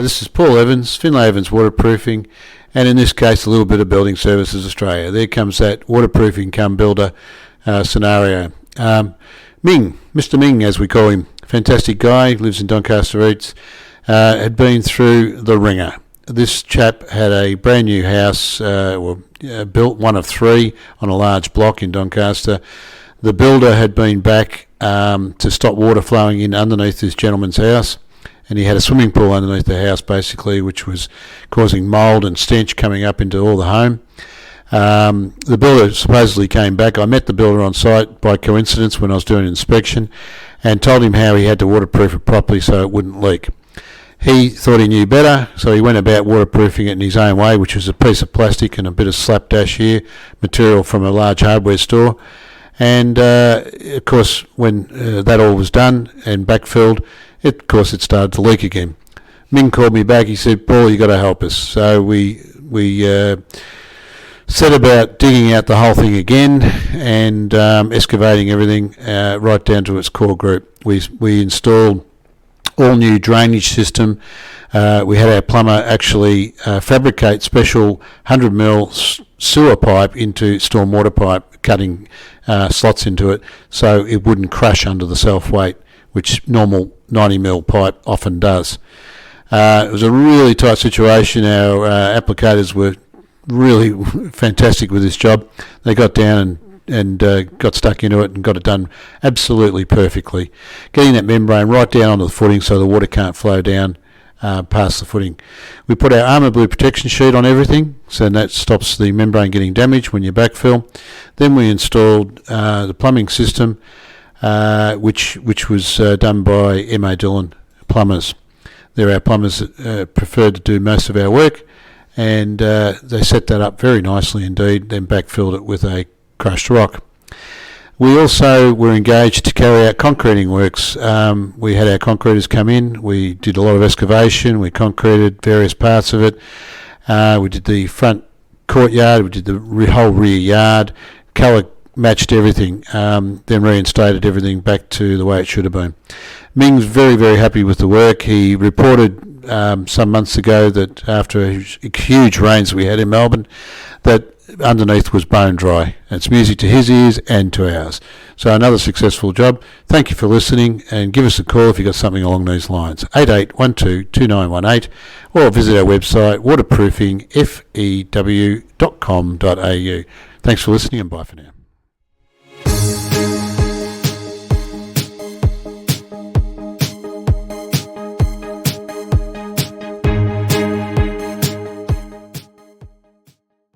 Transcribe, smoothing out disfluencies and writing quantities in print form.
This is Paul Evans, Findlay-Evans Waterproofing, and in this case a little bit of Building Services Australia. There comes that waterproofing come builder scenario. Mr. Ming as we call him, fantastic guy, lives in Doncaster East, had been through the ringer. This chap had a brand new house, built one of three on a large block in Doncaster. The builder had been back to stop water flowing in underneath this gentleman's house, and he had a swimming pool underneath the house basically, which was causing mould and stench coming up into all the home. The builder supposedly came back. I met the builder on site by coincidence when I was doing an inspection and told him how he had to waterproof it properly so it wouldn't leak. He thought he knew better, so he went about waterproofing it in his own way, which was a piece of plastic and a bit of slapdash here, material from a large hardware store. And of course, when that all was done and backfilled, it started to leak again. Ming called me back. He said, "Paul, you got to help us." So we set about digging out the whole thing again and excavating everything right down to its core group. We installed all new drainage system. We had our plumber actually fabricate special 100mm sewer pipe into stormwater pipe, cutting slots into it so it wouldn't crush under the self-weight, which normal 90mm pipe often does. It was a really tight situation. Our applicators were really fantastic with this job. They got down and got stuck into it and got it done absolutely perfectly, getting that membrane right down onto the footing so the water can't flow down past the footing. We put our Armour Blue protection sheet on everything, so that stops the membrane getting damaged when you backfill. Then we installed the plumbing system, which was done by M.A. Dillon plumbers. They're our plumbers that preferred to do most of our work, and they set that up very nicely indeed, then backfilled it with a crushed rock. We also were engaged to carry out concreting works. We had our concreters come in. We did a lot of excavation. We concreted various parts of it. We did the front courtyard. We did the whole rear yard. Colour matched everything. Then reinstated everything back to the way it should have been. Ming's very, very happy with the work. He reported some months ago that after huge rains we had in Melbourne, that underneath was bone dry. It's music to his ears and to ours. So another successful job. Thank you for listening, and give us a call if you've got something along these lines. 88122918, or visit our website waterproofingfew.com.au. Thanks for listening, and bye for now.